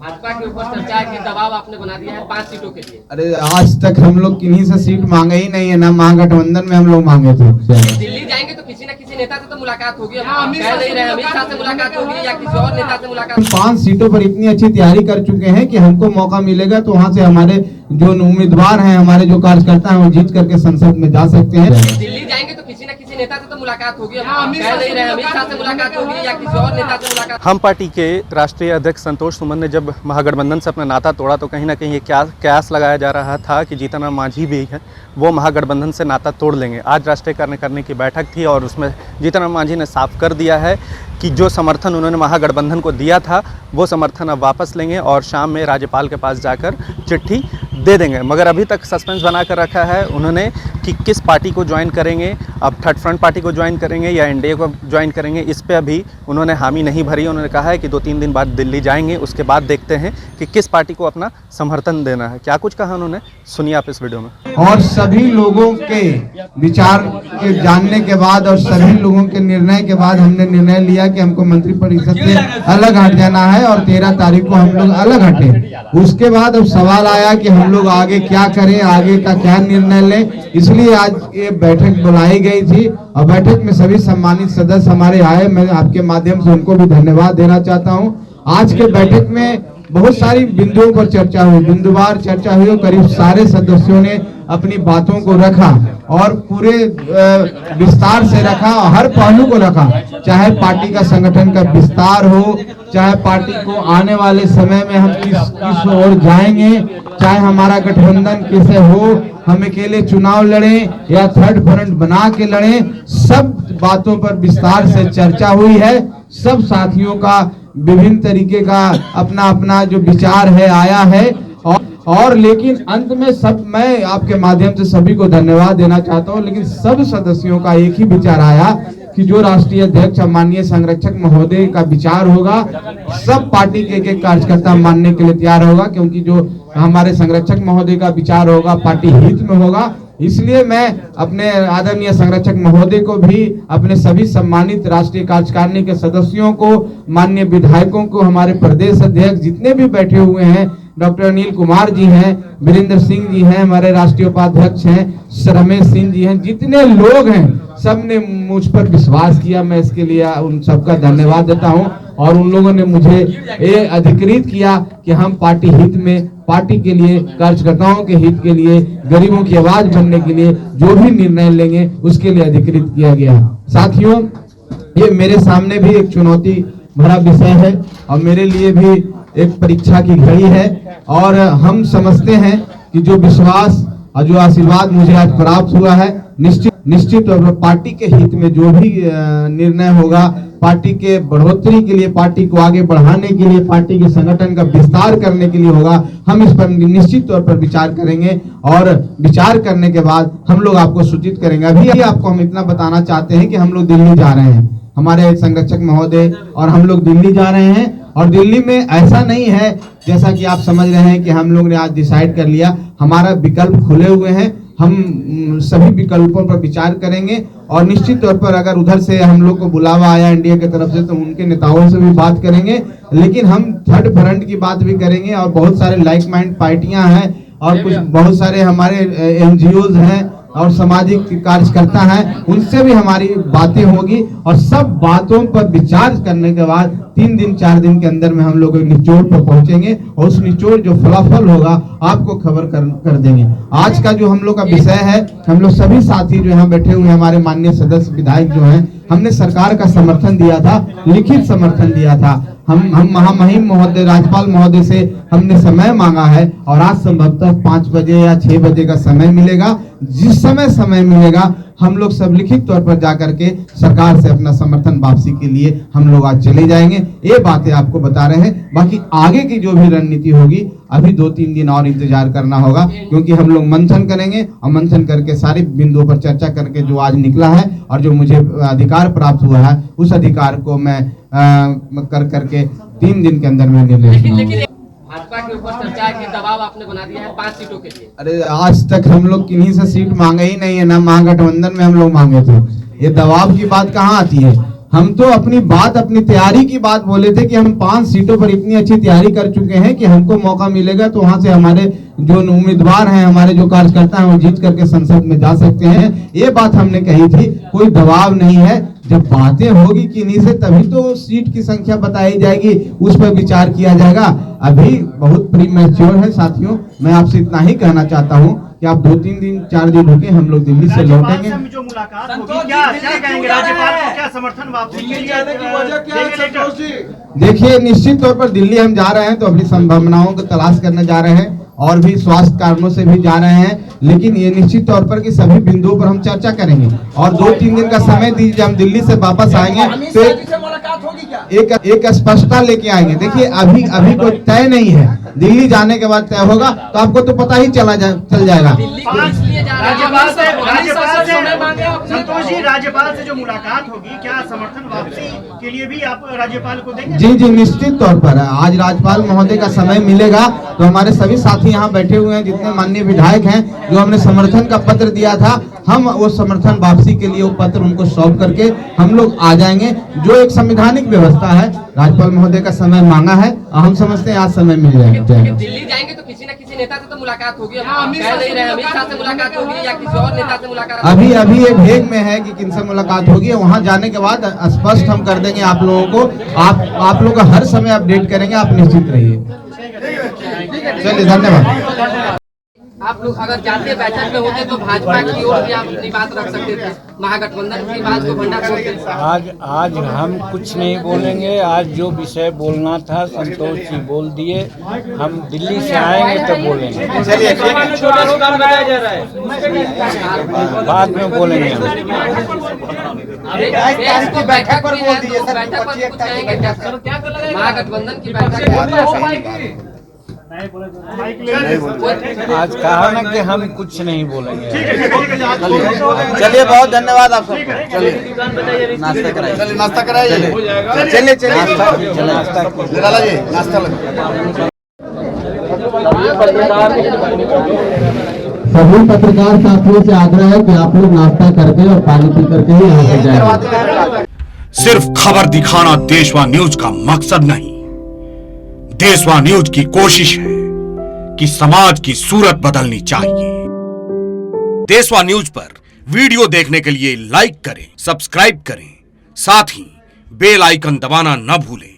भाजपा के ऊपर चर्चा है कि दबाव आपने बना दिया है 5 सीटों के लिए। अरे आज तक हम लोग किन्हीं से सीट मांगे ही नहीं है, ना महागठबंधन में हम लोग मांगे थे। दिल्ली जाएंगे तो किसी न किसी नेता से तो मुलाकात होगी। अब कह नहीं रहे अमित शाह से मुलाकात होगी या किसी और नेता से मुलाकात। 5 सीटों पर इतनी अच्छी तैयारी कर चुके हैं कि हमको मौका मिलेगा तो वहाँ से हमारे जो उम्मीदवार हैं, हमारे जो कार्यकर्ता हैं, वो जीत करके संसद में जा सकते हैं। दिल्ली जाएंगे तो किसी न किसी नेता से तो मुलाकात होगी। अब कह नहीं रहे अमित शाह से मुलाकात होगी या किसी और नेता से मुलाकात। हम पार्टी के राष्ट्रीय अध्यक्ष संतोष सुमन ने जब महागठबंधन से अपना नाता तोड़ा तो कहीं ना कहीं ये कयास लगाया जा रहा था कि जीतन राम मांझी भी है वो महागठबंधन से नाता तोड़ लेंगे। आज राष्ट्रीय कार्यकारिणी की बैठक थी और उसमें जीतन राम मांझी ने साफ कर दिया है कि जो समर्थन उन्होंने महागठबंधन को दिया था वो समर्थन अब वापस लेंगे और शाम में राज्यपाल के पास जाकर चिट्ठी दे देंगे। मगर अभी तक सस्पेंस बना कर रखा है उन्होंने कि किस पार्टी को ज्वाइन करेंगे, अब थर्ड फ्रंट पार्टी को ज्वाइन करेंगे या एनडीए को ज्वाइन करेंगे, इस पे अभी उन्होंने हामी नहीं भरी। उन्होंने कहा है कि 2-3 दिन बाद दिल्ली जाएंगे, उसके बाद देखते हैं कि किस पार्टी को अपना समर्थन देना है। क्या कुछ कहा उन्होंने, सुनिए आप इस वीडियो में। और सभी लोगों के विचार के जानने के बाद और सभी लोगों के निर्णय के बाद हमने निर्णय लिया कि हमको मंत्रिपरिषद से अलग हट जाना है और 13 तारीख को हम लोग अलग हटे। उसके बाद अब सवाल आया कि हम लोग आगे क्या करें, आगे का क्या निर्णय लें। इसलिए आज ये बैठक बुलाई गई थी और बैठक में सभी सम्मानित सदस्य हमारे आए। मैं आपके माध्यम से उनको भी धन्यवाद देना चाहता हूँ। आज के बैठक में बहुत सारी बिंदुओं पर चर्चा हुई, बिंदुवार चर्चा हुई और करीब सारे सदस्यों ने अपनी बातों को रखा और पूरे विस्तार से रखा, हर पहलू को रखा। चाहे पार्टी का संगठन का विस्तार हो, चाहे पार्टी को आने वाले समय में हम किस ओर जाएंगे, चाहे हमारा गठबंधन कैसे हो, हम अकेले चुनाव लड़ें या थर्ड फ्रंट बना के लड़ें, सब बातों पर विस्तार से चर्चा हुई है। सब साथियों का विभिन्न तरीके का अपना अपना जो विचार है आया है और लेकिन अंत में सब, मैं आपके माध्यम से सभी को धन्यवाद देना चाहता हूं, लेकिन सब सदस्यों का एक ही विचार आया कि जो राष्ट्रीय अध्यक्ष माननीय संरक्षक महोदय का विचार होगा, सब पार्टी के एक कार्यकर्ता मानने के लिए तैयार होगा, क्योंकि जो हमारे संरक्षक महोदय का विचार होगा पार्टी हित में होगा। इसलिए मैं अपने आदरणीय संरक्षक महोदय को भी, अपने सभी सम्मानित राष्ट्रीय कार्यकारिणी के सदस्यों को, माननीय विधायकों को, हमारे प्रदेश अध्यक्ष जितने भी बैठे हुए हैं, डॉक्टर अनिल कुमार जी हैं, वीरेंद्र सिंह जी हैं, हमारे राष्ट्रीय उपाध्यक्ष हैं, रमेश सिंह जी हैं, जितने लोग हैं सब ने मुझ पर विश्वास किया। मैं इसके लिए उन सबका धन्यवाद देता हूं और उन लोगों ने मुझे ये अधिकृत किया कि हम पार्टी हित में, पार्टी के लिए, कार्यकर्ताओं के हित के लिए, गरीबों की आवाज बनने के लिए जो भी निर्णय लेंगे उसके लिए अधिकृत किया गया। साथियों, ये मेरे सामने भी एक चुनौती भरा विषय है और मेरे लिए भी एक परीक्षा की घड़ी है और हम समझते हैं कि जो विश्वास और जो आशीर्वाद मुझे आज प्राप्त हुआ है, निश्चित तौर पर पार्टी के हित में जो भी निर्णय होगा, पार्टी के बढ़ोतरी के लिए, पार्टी को आगे बढ़ाने के लिए, पार्टी के संगठन का विस्तार करने के लिए होगा, हम इस पर निश्चित तौर पर विचार करेंगे और विचार करने के बाद हम लोग आपको सूचित करेंगे। अभी आपको हम इतना बताना चाहते हैं कि हम लोग दिल्ली जा रहे हैं, हमारे संरक्षक महोदय और हम लोग दिल्ली जा रहे हैं। और दिल्ली में ऐसा नहीं है जैसा कि आप समझ रहे हैं कि हम लोग ने आज डिसाइड कर लिया। हमारा विकल्प खुले हुए हैं, हम सभी विकल्पों पर विचार करेंगे और निश्चित तौर पर अगर उधर से हम लोग को बुलावा आया एनडीए की तरफ से तो उनके नेताओं से भी बात करेंगे, लेकिन हम थर्ड फ्रंट की बात भी करेंगे और बहुत सारे लाइक माइंड पार्टियां हैं और कुछ बहुत सारे हमारे एनजीओज हैं और सामाजिक कार्यकर्ता हैं, उनसे भी हमारी बातें होगी और सब बातों पर विचार करने के बाद 3 दिन 4 दिन के अंदर में हम लोग निचोड़ पर पहुंचेंगे और उस निचोड़ जो फलाफल होगा आपको खबर कर देंगे। आज का जो हम लोग का विषय है, हम लोग सभी साथी जो यहाँ बैठे हुए हमारे माननीय सदस्य विधायक जो हैं, हमने सरकार का समर्थन दिया था, लिखित समर्थन दिया था। हम महामहिम महोदय, राज्यपाल महोदय से हमने समय मांगा है और आज संभवतः 5 बजे या 6 बजे का समय मिलेगा। जिस समय मिलेगा हम लोग सब लिखित तौर पर जाकर के सरकार से अपना समर्थन वापसी के लिए हम लोग आज चले जाएंगे। ये बातें आपको बता रहे हैं। बाकी आगे की जो भी रणनीति होगी अभी 2-3 दिन और इंतजार करना होगा, क्योंकि हम लोग मंथन करेंगे और मंथन करके सारे बिंदुओं पर चर्चा करके जो आज निकला है और जो मुझे अधिकार प्राप्त हुआ है उस अधिकार को मैं करके 3 दिन के अंदर में निर्णय। भाजपा के ऊपर चर्चा है कि दबाव आपने बना दिया है 5 सीटों के लिए। अरे आज तक हम लोग किन्हीं से सीट मांगे ही नहीं है, ना महागठबंधन में हम लोग मांगे थे। ये दबाव की बात कहाँ आती है? हम तो अपनी बात, अपनी तैयारी की बात बोले थे कि हम 5 सीटों पर इतनी अच्छी तैयारी कर चुके हैं कि हमको मौका मिलेगा तो वहां से हमारे जो उम्मीदवार हैं, हमारे जो कार्यकर्ता हैं, वो जीत करके संसद में जा सकते हैं। ये बात हमने कही थी, कोई दबाव नहीं है। जब बातें होगी किन्हीं से तभी तो सीट की संख्या बताई जाएगी, उस पर विचार किया जाएगा। अभी बहुत प्रीमैच्योर है साथियों। मैं आपसे इतना ही कहना चाहता हूँ कि आप 2-3 दिन 4 दिन रुके, हम लोग दिल्ली से लौटेंगे। जो मुलाकात होगी, क्या कहेंगे राज्यपाल को, क्या समर्थन वापसी के लिए? देखिए, निश्चित तौर पर दिल्ली हम जा रहे हैं तो अपनी संभावनाओं को तलाश करने जा रहे हैं और भी स्वास्थ्य कारणों से भी जा रहे हैं, लेकिन ये निश्चित तौर पर कि सभी बिंदुओं पर हम चर्चा करेंगे और 2-3 दिन का समय दीजिए। हम दिल्ली से वापस आएंगे तो एक स्पष्टता लेके आएंगे। देखिए, अभी कोई तय नहीं है, दिल्ली जाने के बाद तय होगा तो आपको तो पता ही चल जाएगा। संतोष जी, राज्यपाल से जो मुलाकात होगी, क्या समर्थन वापसी के लिए भी आप राज्यपाल को देंगे? जी, निश्चित तौर पर आज राज्यपाल महोदय का समय मिलेगा तो हमारे सभी साथी यहाँ बैठे हुए हैं, जितने माननीय विधायक हैं, जो हमने समर्थन का पत्र दिया था, हम वो समर्थन वापसी के लिए वो पत्र उनको सौंप करके हम लोग आ जाएंगे। जो एक संवैधानिक व्यवस्था है, राज्यपाल महोदय का समय मांगा है और हम समझते हैं आज समय मिल जाएगा। दिल्ली जाएंगे तो किसी न किसी नेता से तो मुलाकात होगी। कह नहीं रहे अमित शाह से मुलाकात होगी या किसी और नेता से मुलाकात? अभी ये भेग में है कि किनसे मुलाकात होगी। वहां जाने के बाद स्पष्ट हम कर देंगे आप लोगों को। आप लोग का हर समय अपडेट करेंगे, आप निश्चित रहिए। चलिए, धन्यवाद। आप लोग अगर जातीय बैठक में होते तो भाजपा की ओर भी आप अपनी बात रख सकते थे, महागठबंधन की बात को भंडा फोड़ते। आज हम कुछ नहीं बोलेंगे। आज जो विषय बोलना था संतोष जी बोल दिए। हम दिल्ली से आएंगे तो बोलेंगे। बाद में बोलेंगे हम। बैठक पर बोल दिए सर, बैठक पर कुछ कहेंगे क्या सर? महागठबंधन की बैठक आज कहा ना कि हम कुछ नहीं बोलेंगे। चलिए, बहुत धन्यवाद आप सबको। चलिए, नाश्ता कराइए, नाश्ता कराइए। चलिए, नाश्ता सभी पत्रकार साथियों से आग्रह है कि आप लोग नाश्ता करके और पानी पी करके ही यहाँ से जाएं। सिर्फ खबर दिखाना देशवा न्यूज का मकसद नहीं, देशवा न्यूज की कोशिश है कि समाज की सूरत बदलनी चाहिए। देशवा न्यूज पर वीडियो देखने के लिए लाइक करें, सब्सक्राइब करें, साथ ही बेल आइकन दबाना न भूलें।